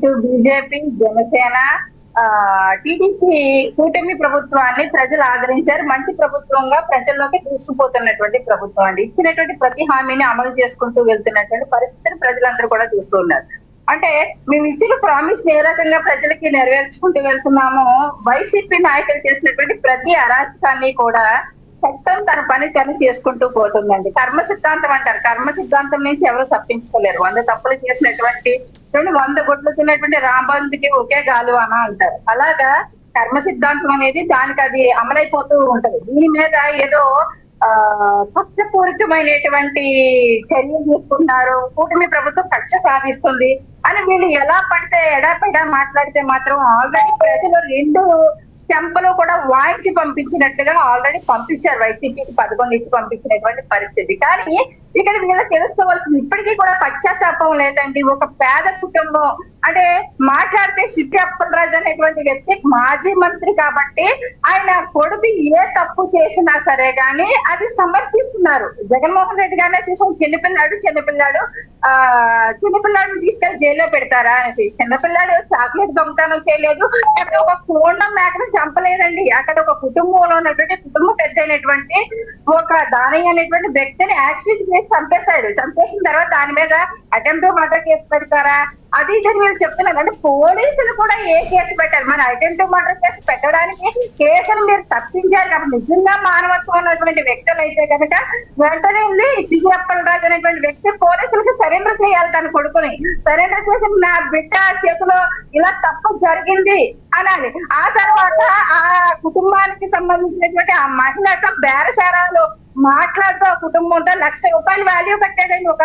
ఇటు BJP, Janasena, TDP కూటమి ప్రభుత్వాన్ని ప్రజలు ఆదరించారు. మంచి ప్రభుత్వంగా ప్రజల్లోకి తీసుకుపోతున్నటువంటి ప్రభుత్వం అండి. ఇచ్చినటువంటి ప్రతి హామీని అమలు చేసుకుంటూ వెళ్తున్నటువంటి పరిస్థితిని ప్రజలందరూ కూడా చూస్తూ ఉన్నారు. అంటే మేము ఇచ్చిన ప్రామిస్ ఏ రకంగా ప్రజలకి నెరవేర్చుకుంటూ వెళ్తున్నామో, వైసీపీ నాయకులు చేసినటువంటి ప్రతి అరాచకాన్ని కూడా చట్టం తన పని తను చేసుకుంటూ పోతుందండి. కర్మ సిద్ధాంతం అంటారు. కర్మ సిద్ధాంతం నుంచి ఎవరు తప్పించుకోలేరు. 100 తప్పులు చేసినటువంటి 100 గుడ్లు తిన్నటువంటి రాంబందుకి ఒకే గాలువాన అంటారు. అలాగా కర్మ సిద్ధాంతం అనేది దానికి అది అమలైపోతూ ఉంటది. దీని మీద ఏదో కక్షపూరితమైనటువంటి చర్యలు తీసుకున్నారు, కూటమి ప్రభుత్వం కక్ష సాధిస్తుంది అని వీళ్ళు ఎలా పడితే ఎడాపెడా మాట్లాడితే మాత్రం ఆల్రెడీ ప్రజలు 2 చెంపలు కూడా వాయించి పంపించినట్టుగా ఆల్రెడీ పంపించారు. వైసీపీకి 11 ఇచ్చి పంపించినటువంటి పరిస్థితి. కానీ ఇక్కడ వీళ్ళు తెలుసుకోవాల్సింది ఇప్పటికీ కూడా పశ్చాత్తాపం లేదండి. ఒక పేద కుటుంబం అంటే మాట్లాడితే సిట్టి అప్పలరాజు అనేటువంటి వ్యక్తి మాజీ మంత్రి కాబట్టి ఆయన కొడుకు ఏ తప్పు చేసినా సరే గాని అది సమర్థిస్తున్నారు. జగన్మోహన్ రెడ్డి గానే చూసాం, చిన్నపిల్లాడు చిన్నపిల్లాడిని తీసుకెళ్లి జైల్లో పెడతారా అనేసి. చిన్నపిల్లాడు చాక్లెట్ దొంగతనం చేయలేదు, అక్కడ ఒక కోండ మేకను చంపలేదండి. అక్కడ ఒక కుటుంబంలో ఉన్నటువంటి కుటుంబం పెద్ద అయినటువంటి ఒక దానయ్య అనేటువంటి వ్యక్తిని యాక్సిడెంట్ చేసి చంపేసిన తర్వాత దాని మీద అటెంప్ట్ మర్డర్ కేసు పెడతారా? అది ఇదని మీరు చెప్తున్నారు. అంటే పోలీసులు కూడా ఏ కేసు పెట్టారు? మన అటెంప్ట్ మర్డర్ కేసు పెట్టడానికి కేసులు మీరు తప్పించారు కాబట్టి నిజంగా మానవత్వం ఉన్నటువంటి వ్యక్తులు అయితే కనుక వెంటనే వెళ్ళి సిరి అప్పలరాజు అనేటువంటి వ్యక్తి పోలీసులకి సరెండర్ చేయాలి. తన కొడుకుని సరెండర్ చేసి నా బిడ్డ చేతిలో ఇలా తప్పు జరిగింది అనాలి. ఆ తర్వాత ఆ కుటుంబానికి సంబంధించినటువంటి ఆ మహిళతో బేరసారాలు మాట్లాడుతూ ఆ కుటుంబంతో ₹1,00,000 వాల్యూ కట్టాడండి. ఒక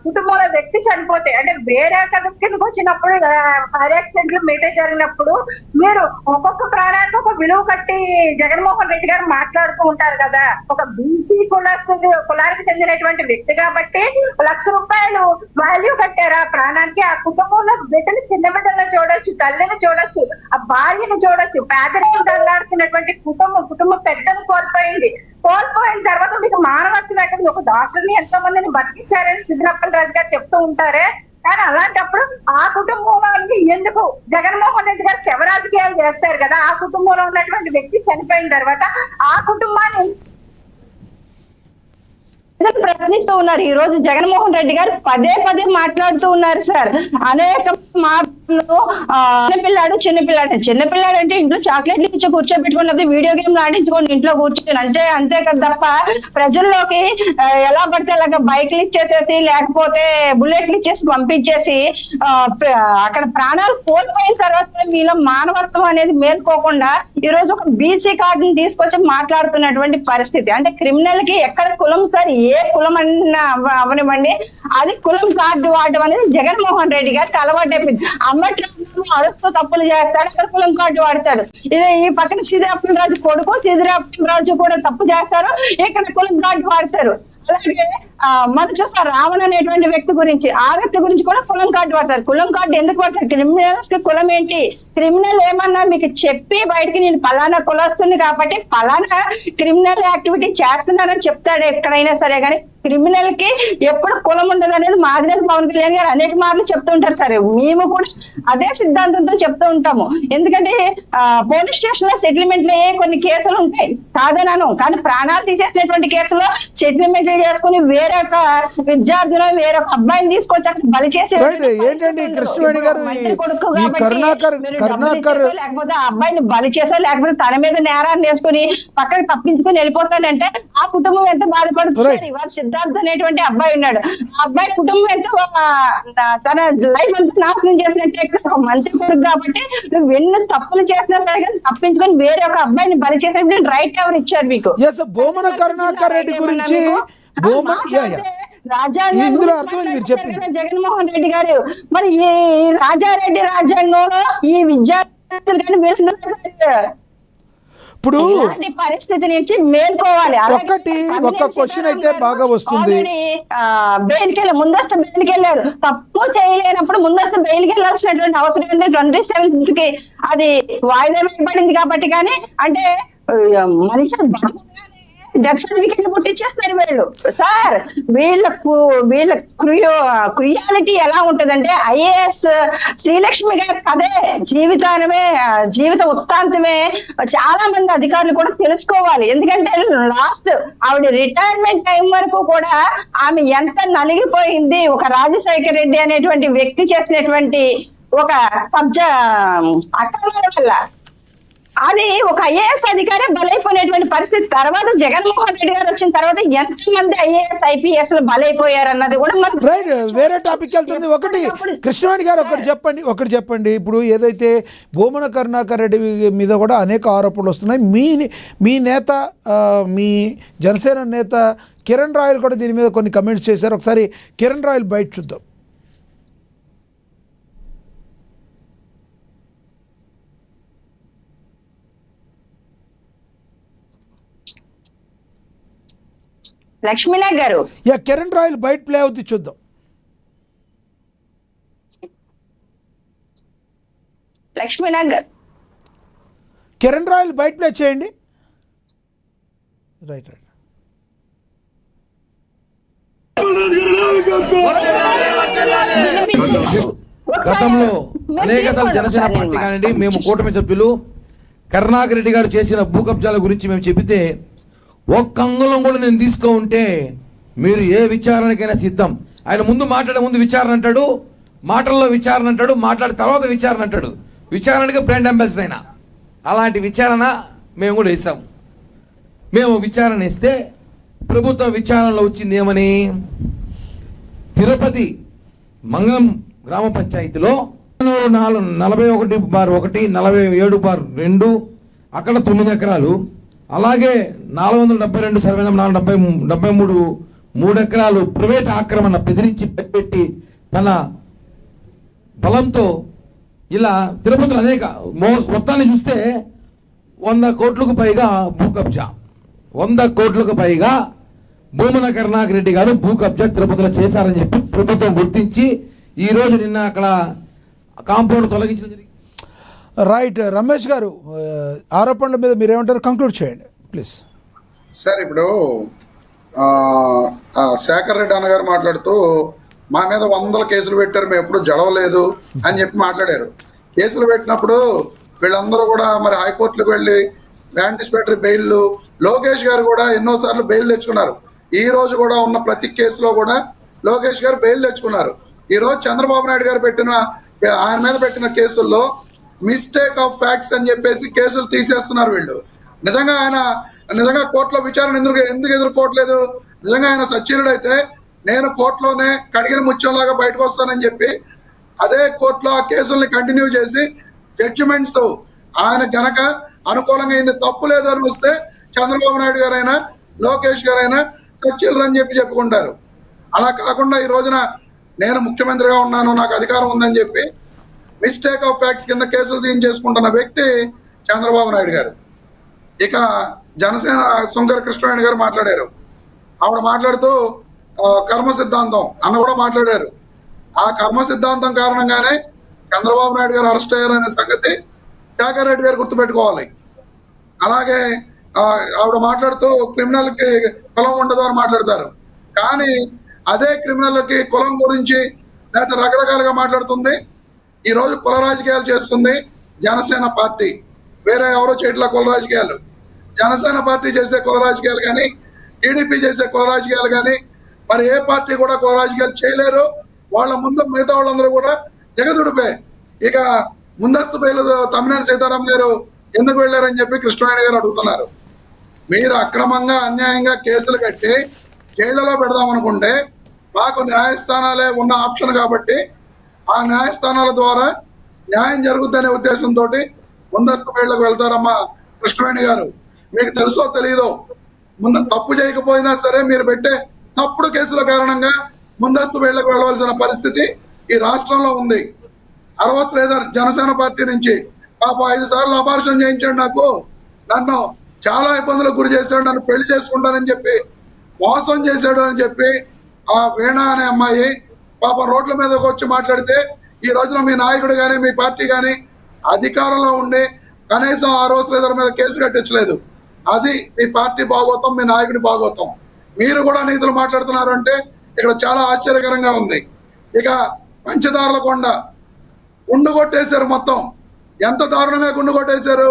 కుటుంబంలో వ్యక్తి చనిపోతే అంటే వేరే కిందకు వచ్చినప్పుడు ఫైర్ యాక్సిడెంట్లు మిగతా జరిగినప్పుడు మీరు ఒక్కొక్క ప్రాణానికి ఒక విలువ కట్టి జగన్మోహన్ రెడ్డి గారు మాట్లాడుతూ ఉంటారు కదా. ఒక బీసీ కులానికి చెందినటువంటి వ్యక్తి కాబట్టి ₹1,00,000 వాల్యూ కట్టారు ఆ ప్రాణానికి. ఆ కుటుంబంలో బిడ్డలు, చిన్న బిడ్డలను చూడొచ్చు, తల్లిని చూడొచ్చు, ఆ భార్యను చూడొచ్చు. పేదరికం కల్లాడుతున్నటువంటి కుటుంబం పెద్దను కోల్పోయిన తర్వాత మీకు మానవత్వం ఎక్కడ? ఒక డాక్టర్ని ఎంతో మందిని బతికించారని సిరి అప్పలరాజు గారు చెప్తూ ఉంటారే. కానీ అలాంటప్పుడు ఆ కుటుంబంలో ఎందుకు జగన్మోహన్ రెడ్డి గారు శవ రాజకీయాలు చేస్తారు కదా? ఆ కుటుంబంలో ఉన్నటువంటి వ్యక్తి చనిపోయిన తర్వాత ఆ కుటుంబాన్ని ప్రశ్నిస్తూ ఉన్నారు. ఈ రోజు జగన్మోహన్ రెడ్డి గారు పదే మాట్లాడుతూ ఉన్నారు సార్. అనేక మార్పులు చిన్నపిల్లాడు అంటే ఇంట్లో చాక్లెట్లు ఇచ్చి కూర్చోబెట్టుకున్నది, వీడియో గేమ్ ఆడించుకొని ఇంట్లో కూర్చొని అంతే కదా తప్ప ప్రజల్లోకి ఎలా పడితే అలాగా బైక్లు ఇచ్చేసేసి లేకపోతే బుల్లెట్లు ఇచ్చేసి పంపించేసి అక్కడ ప్రాణాలు కోల్పోయిన తర్వాత మీలో మానవత్వం అనేది మేల్కోకుండా ఈ రోజు ఒక బీసీ కార్డుని తీసుకొచ్చి మాట్లాడుతున్నటువంటి పరిస్థితి. అంటే క్రిమినల్ కి ఎక్కడ కులం సార్, ఏ కులం అన్నా అవనివ్వండి, అది కులం కార్డు వాడడం అనేది జగన్మోహన్ రెడ్డి గారికి అలవాటు అయిపోయింది. అమ్మట్రాజు అరుస్తూ తప్పులు చేస్తాడు, అక్కడ కులం కార్డు వాడతాడు. ఈ పక్కన సిరి అప్పలరాజు కొడుకు సిరి అప్పలరాజు కూడా తప్పు చేస్తారు, ఇక్కడ కులం కార్డు వాడతారు. అలాగే మనం చూస్తాం రావణ్ అనేటువంటి వ్యక్తి గురించి, ఆ వ్యక్తి గురించి కూడా కులం కార్డు వాడతారు. కులం కార్డు ఎందుకు వాడతారు? క్రిమినల్స్ కి కులం ఏంటి? క్రిమినల్ ఏమన్నా మీకు చెప్పి బయటికి నేను పలానా కులస్తుంది కాబట్టి పలానా క్రిమినల్ యాక్టివిటీ చేస్తున్నారని చెప్తాడు ఎక్కడైనా సరే. కానీ క్రిమినల్ కి ఎప్పుడు కులం ఉండదు అనేది మాదిరేని పవన్ కళ్యాణ్ గారు అనేక మార్లు చెప్తూ ఉంటారు సరే. మేము కూడా అదే సిద్ధాంతంతో చెప్తూ ఉంటాము. ఎందుకంటే పోలీస్ స్టేషన్ లో సెటిల్మెంట్లు కొన్ని కేసులు ఉంటాయి కాదనాను, కానీ ప్రాణాలు తీసేసినటువంటి కేసులో సెటిల్మెంట్లు చేసుకుని వేరొక విద్యార్థులు వేరొక అబ్బాయిని తీసుకొచ్చి అక్కడ బలి చేసే లేకపోతే ఆ అబ్బాయిని బలి చేసో లేకపోతే తన మీద నేరాన్ని వేసుకుని పక్కకి తప్పించుకుని వెళ్ళిపోతాడంటే ఆ కుటుంబం ఎంత బాధపడుతుంది. ఇవాళ సిద్ధార్థ్ అనేటువంటి అబ్బాయి ఉన్నాడు, ఆ అబ్బాయి కుటుంబం ఎంతో తన లైఫ్ అంతా నాశనం చేసినట్టే. ఒక మంత్రి కొడుకు కాబట్టి నువ్వు ఎన్నో తప్పులు చేసినా సరే కానీ తప్పించుకొని వేరే ఒక అబ్బాయిని బలి చేసినప్పుడు రైట్ ఎవరు ఇచ్చారు మీకు? బోమన కరుణాకర్ రెడ్డి గురించి జగన్మోహన్ రెడ్డి గారు మరి ఈ రాజారెడ్డి రాజ్యాంగంలో ఈ విద్యార్థులు కానీ ఇప్పుడు పరిస్థితి నుంచి మేల్కోవాలి. ఒక క్వశ్చన్ అయితే బాగా వస్తుంది. ముందస్తు బెయిల్కి వెళ్ళారు, తప్పు చేయలేనప్పుడు ముందస్తు బెయిల్కి వెళ్ళాల్సినటువంటి అవసరం ఏంటంటే 27th కి అది వాయిదా వేయబడింది కాబట్టి. కానీ అంటే మనిషి డెత్ సర్టిఫికెట్ పుట్టించేస్తారు వీళ్ళు. సార్ వీళ్ళ క్రుయాలిటీ ఎలా ఉంటుందంటే, ఐఏఎస్ శ్రీలక్ష్మి గారి కథే జీవిత వృత్తాంతమే చాలా మంది అధికారులు కూడా తెలుసుకోవాలి. ఎందుకంటే లాస్ట్ ఆవిడ రిటైర్మెంట్ టైం వరకు కూడా ఆమె ఎంత నలిగిపోయింది, ఒక రాజశేఖర రెడ్డి అనేటువంటి వ్యక్తి చేసినటువంటి ఒక అక్రమాల వల్ల. అది ఒక ఐఏఎస్ అధికారి బలైపోయినటువంటి పరిస్థితి. తర్వాత జగన్మోహన్ రెడ్డి గారు వచ్చిన తర్వాత ఎంతమంది ఐఏఎస్ ఐపీఎస్ బలైపోయారు అన్నది కూడా రైట్. వేరే టాపిక్ వెళ్తుంది. ఒకటి కృష్ణవేణి గారు ఒకటి చెప్పండి. ఇప్పుడు ఏదైతే భూమన కరుణాకర్ రెడ్డి మీద కూడా అనేక ఆరోపణలు వస్తున్నాయి. మీ నేత, మీ జనసేన నేత కిరణ్ రాయల్ కూడా దీని మీద కొన్ని కమెంట్స్ చేశారు. ఒకసారి కిరణ్ రాయల్ బయట చూద్దాం. లక్ష్మీనాగ్ గారు, కిరణ్ రాయల్ బయట ప్లే అవుతుంది, చూద్దాం. లక్ష్మీనాగ్ గారు, కిరణ్ రాయల్ బయట ప్లే చేయండి. రైట్. గతంలో అనేకసార్లు జనసేన పార్టీ కానివ్వండి, మేము కూటమి సభ్యులు కరుణాకర్ రెడ్డి గారు చేసిన భూ కబ్జాల గురించి మేము చెబితే ఒక్క అంగుళం కూడా నేను తీసుకో ఉంటే మీరు ఏ విచారణకైనా సిద్ధం. ఆయన మాట్లాడే ముందు విచారణ అంటాడు, మాటల్లో విచారణ అంటాడు, మాట్లాడే తర్వాత విచారణ అంటాడు. విచారణకి బ్రాండ్ అంబాసిడర్ అయినా అలాంటి విచారణ మేము కూడా ఇస్తాం. మేము విచారణ ఇస్తే ప్రభుత్వ విచారణలో వచ్చింది ఏమని, తిరుపతి మంగళం గ్రామ పంచాయతీలో 41/1, 47/2 అక్కడ 9 ఎకరాలు, అలాగే 472 సర్వే నెంబర్ 473 3 ఎకరాలు ప్రైవేట్ ఆక్రమణ బెదిరించి పెట్టి తన బలంతో ఇలా తిరుపతిలో అనేక మొత్తాన్ని చూస్తే 100 కోట్లకు పైగా భూ కబ్జా, 100 కోట్లకు పైగా భూమన కరుణాకర్ రెడ్డి గారు భూ కబ్జా తిరుపతిలో చేశారని చెప్పి ప్రభుత్వం గుర్తించి ఈ రోజు నిన్న అక్కడ కాంపౌండ్ తొలగించడం జరిగింది. రైట్. రమేష్ గారు, ఆరోపణల మీద మీరు ఏమంటారు? కంక్లూడ్ చేయండి ప్లీజ్. సార్, ఇప్పుడు శేఖర్ రెడ్డి అన్నగారు మాట్లాడుతూ మా మీద 100 కేసులు పెట్టారు, మేము ఎప్పుడు జడవలేదు అని చెప్పి మాట్లాడారు. కేసులు పెట్టినప్పుడు వీళ్ళందరూ కూడా మరి హైకోర్టులకు వెళ్ళి యాంటిసిపేటరీ బెయిల్, లోకేష్ గారు కూడా ఎన్నోసార్లు బెయిల్ తెచ్చుకున్నారు. ఈ రోజు కూడా ఉన్న ప్రతి కేసులో కూడా లోకేష్ గారు బెయిల్ తెచ్చుకున్నారు. ఈ రోజు చంద్రబాబు నాయుడు గారు ఆయన మీద పెట్టిన కేసుల్లో మిస్టేక్ ఆఫ్ ఫ్యాక్ట్స్ అని చెప్పేసి కేసులు తీసేస్తున్నారు వీళ్ళు. నిజంగా కోర్టులో విచారణ ఎందుకు ఎదుర్కోవట్లేదు? నిజంగా ఆయన సచ్చీలుడు అయితే నేను కోర్టులోనే కడిగిన ముత్యంలాగా బయటకు వస్తానని చెప్పి అదే కోర్టులో ఆ కేసుల్ని కంటిన్యూ చేసి జడ్జిమెంట్స్ ఆయన గనక అనుకూలంగా అయింది, తప్పు లేదు అని వస్తే చంద్రబాబు నాయుడు గారైనా లోకేష్ గారైనా సచ్చీలుడు అని చెప్పుకుంటారు. అలా కాకుండా ఈ రోజున నేను ముఖ్యమంత్రిగా ఉన్నాను, నాకు అధికారం ఉందని చెప్పి మిస్టేక్ ఆఫ్ ఫ్యాక్ట్స్ కింద కేసులు తీయించేసుకుంటున్న వ్యక్తి చంద్రబాబు నాయుడు గారు. ఇక జనసేన శంకర కృష్ణారెడ్డి గారు మాట్లాడారు. ఆవిడ మాట్లాడుతూ కర్మ సిద్ధాంతం అన్న కూడా మాట్లాడారు. ఆ కర్మ సిద్ధాంతం కారణంగానే చంద్రబాబు నాయుడు గారు అరెస్ట్ అయ్యారనే సంగతి శేఖర్ రెడ్డి గారు గుర్తుపెట్టుకోవాలి. అలాగే ఆవిడ మాట్లాడుతూ క్రిమినల్కి కులం ఉండదు అని మాట్లాడతారు. కానీ అదే క్రిమినల్కి కులం గురించి లేదా రకరకాలుగా మాట్లాడుతుంది. ఈ రోజు కుల రాజకీయాలు చేస్తుంది జనసేన పార్టీ. వేరే ఎవరో చేయట్లా కుల రాజకీయాలు. జనసేన పార్టీ చేసే కుల రాజకీయాలు కానీ, టీడీపీ చేసే కుల రాజకీయాలు కానీ మరి ఏ పార్టీ కూడా కుల రాజకీయాలు చేయలేరు. వాళ్ళ ముందు మిగతా వాళ్ళందరూ కూడా జగదుడిపే. ఇక ముందస్తు బెయిల్ తమ్మినేని సీతారాం గారు ఎందుకు వెళ్ళారని చెప్పి కృష్ణవేణి గారు అడుగుతున్నారు. మీరు అక్రమంగా అన్యాయంగా కేసులు కట్టి జైళ్లలో పెడదామనుకుంటే మాకు న్యాయస్థానాలే ఉన్న ఆప్షన్ కాబట్టి ఆ న్యాయస్థానాల ద్వారా న్యాయం జరుగుద్దనే ఉద్దేశంతో ముందస్తు బెయిల్కి వెళ్తారమ్మా కృష్ణవేణి గారు. మీకు తెలుసో తెలీదో, తప్పు చేయకపోయినా సరే మీరు పెట్టే తప్పుడు కేసుల కారణంగా ముందస్తు బెయిల్కి వెళ్ళవలసిన పరిస్థితి ఈ రాష్ట్రంలో ఉంది. అరవ శ్రీధర్ జనసేన పార్టీ నుంచి పాప 5 సార్లు అబార్షన్ చేయించాడు, నన్ను చాలా ఇబ్బందులకు గురి చేశాడు, నన్ను పెళ్లి చేసుకుంటానని చెప్పి మోసం చేశాడు అని చెప్పి ఆ వీణ అనే అమ్మాయి పాప రోడ్ల మీదకి వచ్చి మాట్లాడితే ఈ రోజున మీ నాయకుడు కానీ మీ పార్టీ కానీ అధికారంలో ఉండి కనీసం ఆ రోజు శ్రీధర్ మీద కేసు కట్టించలేదు. అది మీ పార్టీ భాగోతం, మీ నాయకుడి భాగోతం. మీరు కూడా నీతులు మాట్లాడుతున్నారు అంటే ఇక్కడ చాలా ఆశ్చర్యకరంగా ఉంది. ఇక పంచదారుల కొండ గుండు కొట్టేశారు మొత్తం. ఎంత దారుణంగా గుండు కొట్టేశారు.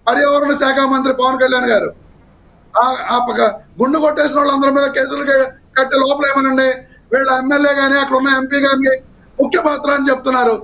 పర్యావరణ శాఖ మంత్రి పవన్ కళ్యాణ్ గారు గుండు కొట్టేసిన వాళ్ళందరి మీద కేసులు కట్టి లోపల ఏమనండి, వీళ్ళ ఎమ్మెల్యే కానీ అక్కడ ఉన్న ఎంపీ కానీ ముఖ్య పాత్ర అని చెప్తున్నారు.